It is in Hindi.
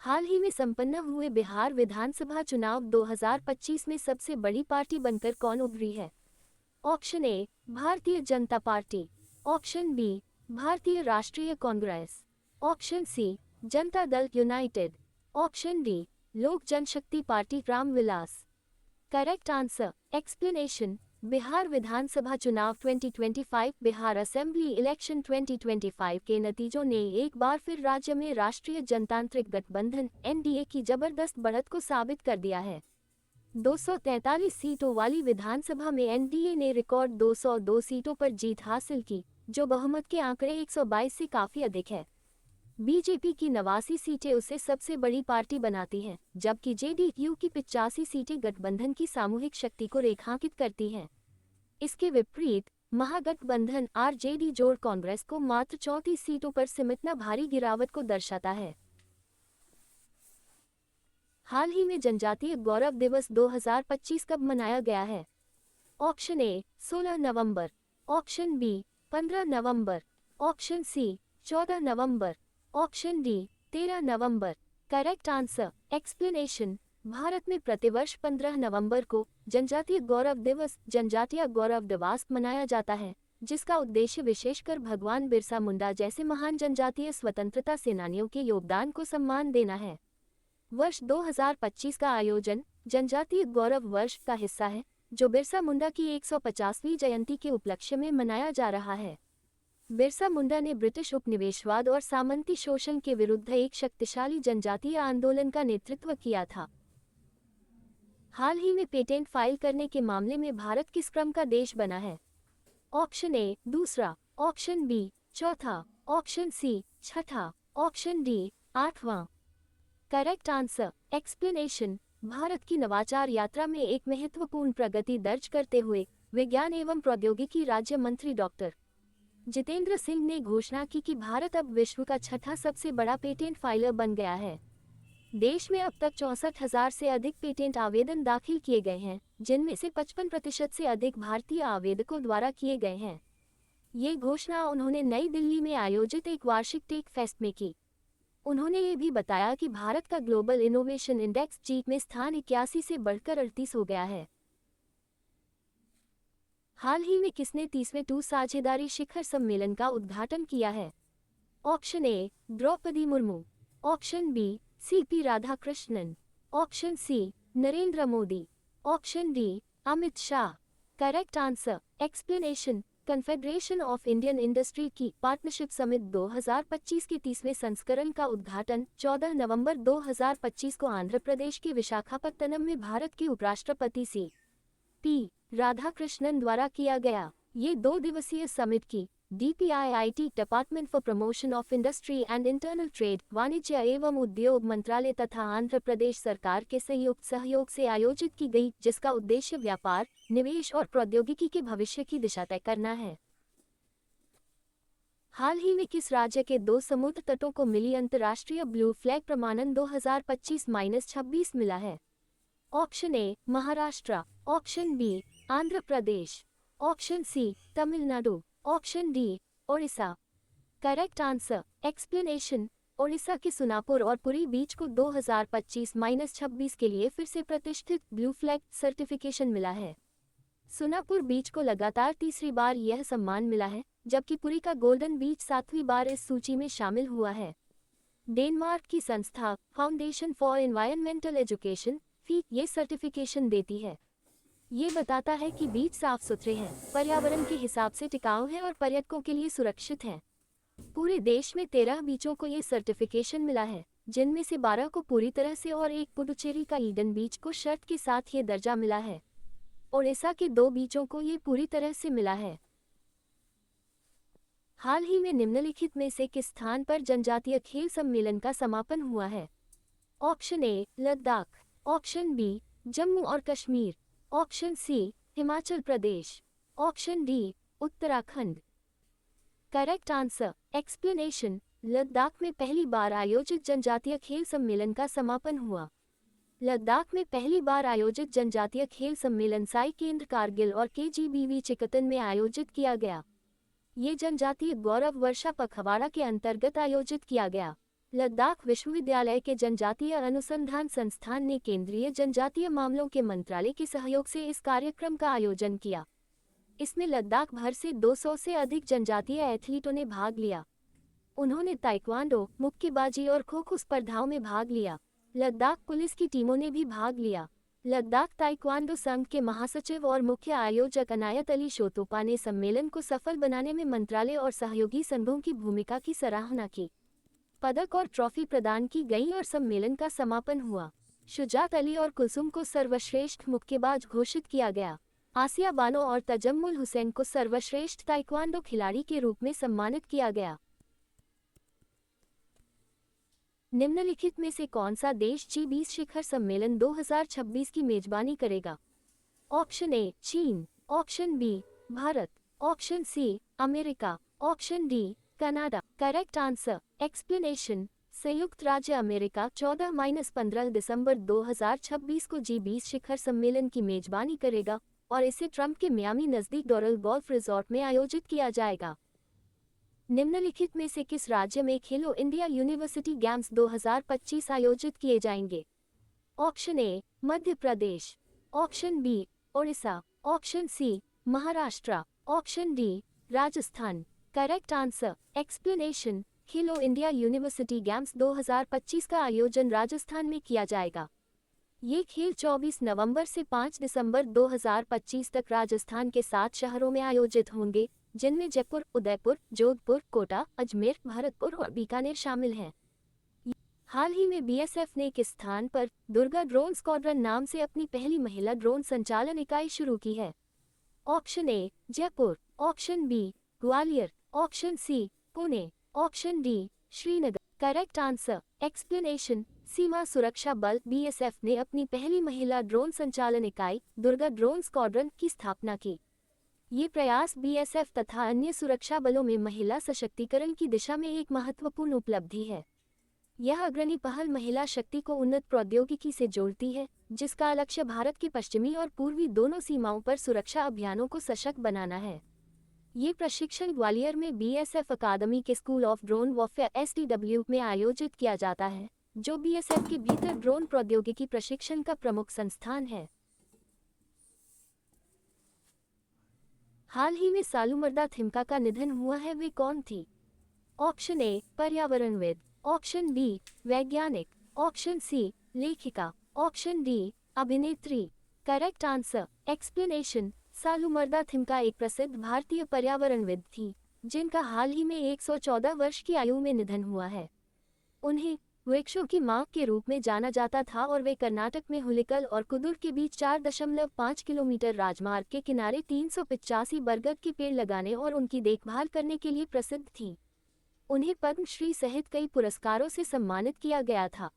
हाल ही में संपन्न हुए बिहार विधानसभा चुनाव 2025 में सबसे बड़ी पार्टी बनकर कौन उभरी है? ऑप्शन ए Bharatiya Janata party, option B भारतीय राष्ट्रीय Congress, option C Janata Dal United, option D Lok Janshakti party Ramvilas. Correct answer explanation. Bihar विधानसभा चुनाव 2025 बिहार असेंबली इलेक्शन 2025 के नतीजों ने एक बार फिर राज्य में राष्ट्रीय जनतांत्रिक गठबंधन एनडीए की जबरदस्त बढ़त को साबित कर दिया है। 243 सीटों वाली विधानसभा में एनडीए ने रिकॉर्ड 202 सीटों पर जीत हासिल की, जो बहुमत के आंकड़े 122 से काफी अधिक है। बीजेपी की 89 सीटें उसे सबसे बड़ी पार्टी बनाती हैं, जबकि जेडीयू की 85 सीटें गठबंधन की सामूहिक शक्ति को रेखांकित करती हैं। इसके विपरीत महागठबंधन आरजेडी जोड़ कांग्रेस को मात्र 34 सीटों पर सिमटना भारी गिरावट को दर्शाता है। हाल ही में जनजातीय गौरव दिवस 2025 कब मनाया गया है? ऑप्शन ए 16 नवंबर, ऑप्शन बी 15 नवंबर, ऑप्शन सी 14 नवंबर, ऑप्शन डी 13 नवंबर। Correct answer explanation. भारत में प्रतिवर्ष 15 नवंबर को जनजातीय गौरव दिवस जनजातीय गौरव दिवस मनाया जाता है, जिसका उद्देश्य विशेषकर भगवान बिरसा मुंडा जैसे महान जनजातीय स्वतंत्रता सेनानियों के योगदान को सम्मान देना है। वर्ष 2025 का आयोजन जनजातीय गौरव वर्ष का हिस्सा है, जो बिरसा मुंडा की 150वीं जयंती के उपलक्ष्य में मनाया जा रहा है। बिरसा मुंडा ने ब्रिटिश उपनिवेशवाद और सामंती शोषण के विरुद्ध एक शक्तिशाली जनजातीय आंदोलन का नेतृत्व किया था। हाल ही में पेटेंट फाइल करने के मामले में भारत किस क्रम का देश बना है? ऑप्शन ए दूसरा, ऑप्शन बी चौथा, ऑप्शन सी छठा, ऑप्शन डी आठवां। Correct answer explanation. भारत की नवाचार यात्रा में एक महत्वपूर्ण प्रगति दर्ज करते हुए विज्ञान एवं प्रौद्योगिकी राज्य मंत्री डॉक्टर जितेंद्र सिंह ने घोषणा की कि भारत अब विश्व का छठा सबसे बड़ा पेटेंट फाइलर बन गया है। देश में अब तक 64,000 से अधिक पेटेंट आवेदन दाखिल किए गए हैं, जिनमें से 55% से अधिक भारतीय आवेदकों द्वारा किए गए हैं। ये घोषणा उन्होंने नई दिल्ली में आयोजित एक वार्षिक टेक फेस्ट में की। उन्होंने ये भी बताया कि भारत का ग्लोबल इनोवेशन इंडेक्स जी में स्थान 81 से बढ़कर 38 हो गया है। हाल ही में किसने 30वें टू साझेदारी शिखर सम्मेलन का उद्घाटन किया है? Option A Droupadi Murmu, option B C P Radhakrishnan, option C Narendra Modi, option D Amit Shah. Correct answer explanation. Confederation of Indian industry की पार्टनरशिप समिट 2025 के 30वें संस्करण का उद्घाटन 14 नवंबर 2025 को आंध्र प्रदेश के विशाखापत्तनम में भारत के उपराष्ट्रपति सी.पी. राधाकृष्णन द्वारा किया गया। ये 2 दिवसीय समिट की DPIIT department for promotion of industry and internal trade वाणिज्य एवं उद्योग मंत्रालय तथा आंध्र प्रदेश सरकार के संयुक्त सहयोग से आयोजित की गई, जिसका उद्देश्य व्यापार, निवेश और प्रौद्योगिकी के भविष्य की दिशा तय करना है। हाल ही में किस राज्य के 2 समुद्र तटों को मिली अंतर्राष्ट्रीय ब्लू फ्लैग प्रमाणन 2025-26 मिला है? Option A Maharashtra, option B Andhra Pradesh, option C Tamil Nadu, option D Odisha. Correct answer explanation. Odisha के सुनापुर और पुरी बीच को 2025-26 के लिए फिर से प्रतिष्ठित ब्लू फ्लैग सर्टिफिकेशन मिला है। सुनापुर बीच को लगातार तीसरी बार यह सम्मान मिला है, जबकि पुरी का गोल्डन बीच 7वीं बार इस सूची में शामिल हुआ है। डेनमार्क की संस्था foundation for environmental education feet ये सर्टिफिकेशन देती है। ये बताता है कि बीच साफ सुथरे हैं, पर्यावरण के हिसाब से टिकाऊ हैं और पर्यटकों के लिए सुरक्षित हैं। पूरे देश में 13 बीचों को ये सर्टिफिकेशन मिला है, जिनमें से 12 को पूरी तरह से और एक पुडुचेरी का ईडन बीच को शर्त के साथ ये दर्जा मिला है। ओडिशा के 2 बीचों को ये पूरी तरह से मिला है। हाल ही में निम्नलिखित में से किस स्थान पर जनजातीय खेल सम्मेलन का समापन हुआ है? Option A Ladakh, option B Jammu और Kashmir, option C Himachal Pradesh, option D Uttarakhand. Correct answer explanation. Ladakh में पहली बार आयोजित जनजातीय खेल सम्मेलन का समापन हुआ। लद्दाख में पहली बार आयोजित जनजातीय खेल सम्मेलन साई केंद्र कारगिल और KGBV चिकतन में आयोजित किया गया। ये जनजातीय गौरव वर्षा पखवाड़ा के अंतर्गत आयोजित किया गया। लद्दाख विश्वविद्यालय के जनजातीय अनुसंधान संस्थान ने केंद्रीय जनजातीय मामलों के मंत्रालय के सहयोग से इस कार्यक्रम का आयोजन किया। इसमें लद्दाख भर से 200 से अधिक जनजातीय एथलीटों ने भाग लिया। उन्होंने ताइक्वांडो, मुक्केबाजी और खो-खो स्पर्धाओं में भाग लिया। लद्दाख पुलिस की टीमों ने भी भाग लिया। लद्दाख ताइक्वांडो संघ के महासचिव और मुख्य आयोजक अनायत अली शोतोपा ने सम्मेलन को सफल बनाने में मंत्रालय और सहयोगी संघों की भूमिका की सराहना की। पदक और ट्रॉफी प्रदान की गई और सम्मेलन का समापन हुआ। शुजात अली और कुलसुम को सर्वश्रेष्ठ मुक्केबाज घोषित किया गया। आसिया बानो और तजम्मुल हुसैन को सर्वश्रेष्ठ ताइक्वांडो खिलाड़ी के रूप में सम्मानित किया गया। निम्नलिखित में से कौन सा देश जी20 शिखर सम्मेलन 2026 की मेजबानी करेगा? ऑप्शन ए चीन, option B Bharat, option C America, option D Canada. Correct answer explanation. संयुक्त राज्य अमेरिका 14-15 दिसंबर 2026 को जी20 शिखर सम्मेलन की मेजबानी करेगा और इसे ट्रंप के मियामी नजदीक डोरल गोल्फ रिजॉर्ट में आयोजित किया जाएगा। निम्नलिखित में से किस राज्य में खेलो इंडिया यूनिवर्सिटी गेम्स 2025 आयोजित किए जाएंगे? Option A Madhya Pradesh, option B Odisha, option C Maharashtra, option D Rajasthan. Correct answer explanation. Khelo India university games 2025 का आयोजन राजस्थान में किया जाएगा। ये खेल 24 नवंबर से 5 दिसंबर 2025 तक राजस्थान के 7 शहरों में आयोजित होंगे, जिनमें जयपुर, उदयपुर, जोधपुर, कोटा, अजमेर, भरतपुर और बीकानेर शामिल हैं। हाल ही में बीएसएफ ने किस स्थान पर दुर्गा ड्रोन स्क्वाड्रन नाम से अपनी पहली महिला ड्रोन संचालन इकाई शुरू की है? Option A Jaipur, option B Gwalior, option C Pune, option D Srinagar. Correct answer explanation. Seema Suraksha Bal BSF ने अपनी पहली महिला ड्रोन संचालन इकाई दुर्गा ड्रोन स्क्वाड्रन की स्थापना की। ये प्रयास बीएसएफ तथा अन्य सुरक्षा बलों में महिला सशक्तिकरण की दिशा में एक महत्वपूर्ण उपलब्धि है। यह अग्रणी पहल महिला शक्ति को उन्नत प्रौद्योगिकी से जोड़ती है, जिसका लक्ष्य भारत की पश्चिमी और पूर्वी दोनों सीमाओं पर सुरक्षा अभियानों को सशक्त बनाना है। ये प्रशिक्षण ग्वालियर में बीएसएफ अकादमी के स्कूल ऑफ ड्रोन वॉरफेयर एसडीडब्ल्यू में आयोजित किया जाता है, जो बीएसएफ के भीतर ड्रोन प्रौद्योगिकी प्रशिक्षण का प्रमुख संस्थान है। हाल ही में सालूमरदा थिमका का निधन हुआ है, वे कौन थी? ऑप्शन ए पर्यावरणविद, ऑप्शन बी वैज्ञानिक, ऑप्शन सी लेखिका, ऑप्शन डी अभिनेत्री। Correct answer explanation. Saalumarada Thimmakka एक प्रसिद्ध भारतीय पर्यावरणविद थी, जिनका हाल ही में 114 वर्ष की आयु में निधन हुआ है। उन्हें वृक्षों की माँ के रूप में जाना जाता था और वे कर्नाटक में हुलिकल और कुदुर के बीच 4.5 किलोमीटर राजमार्ग के किनारे 385 बरगद के पेड़ लगाने और उनकी देखभाल करने के लिए प्रसिद्ध थीं। उन्हें पद्मश्री सहित कई पुरस्कारों से सम्मानित किया गया था।